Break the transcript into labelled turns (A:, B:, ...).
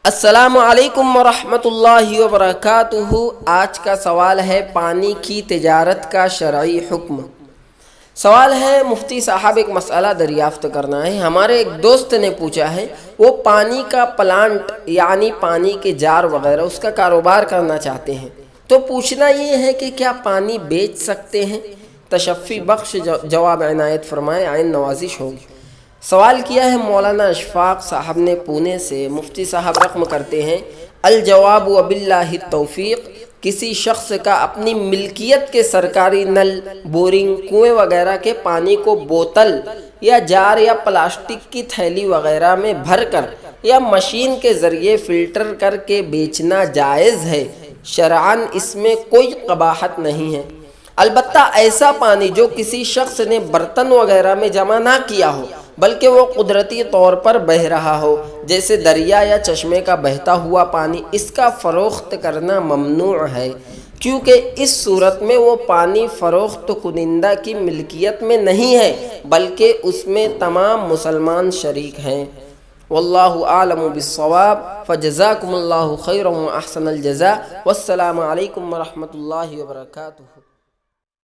A: السلام علیکم ورحمۃ اللہ وبرکاتہ۔ آج کا سوال ہے پانی کی تجارت کا شرعی حکم۔ سوال ہے مفتی صاحب ایک مسئلہ دریافت کرنا ہے۔ ہمارے ایک دوست نے پوچھا ہے، وہ پانی کا پلانٹ یعنی پانی کے جار وغیرہ اس کا کاروبار کرنا چاہتے ہیں، تو پوچھنا یہ ہے کہ کیا پانی بیچ سکتے ہیں؟ تشفی بخش جواب عنایت فرمائے، عین نوازش ہوگی۔ سوال کیا ہے مولانا اشفاق صاحب نے پونے سے۔ مفتی صاحب رقم کرتے ہیں الجواب وباللہ التوفیق۔ کسی شخص کا اپنی ملکیت کے سرکاری نل، بورنگ، کنویں وغیرہ کے پانی کو بوتل یا جار یا پلاسٹک کی تھیلی وغیرہ میں بھر کر یا مشین کے ذریعے فلٹر کر کے بیچنا جائز ہے۔ شرعاً اس میں کوئی قباحت نہیں ہے، البتہ ایسا پانی جو کسی شخص نے برتن وغیرہ میں جمع نہ کیا ہو بلکہ وہ قدرتی طور پر بہہ رہا ہو، جیسے دریا یا چشمے کا بہتا ہوا پانی، اس کا فروخت کرنا ممنوع ہے، کیونکہ اس صورت میں وہ پانی فروخت کنندہ کی ملکیت میں نہیں ہے بلکہ اس میں تمام مسلمان شریک ہیں۔ واللہ اعلم بالصواب، فجزاکم اللہ خیرا واحسن الجزاء، والسلام علیکم ورحمۃ اللہ وبرکاتہ۔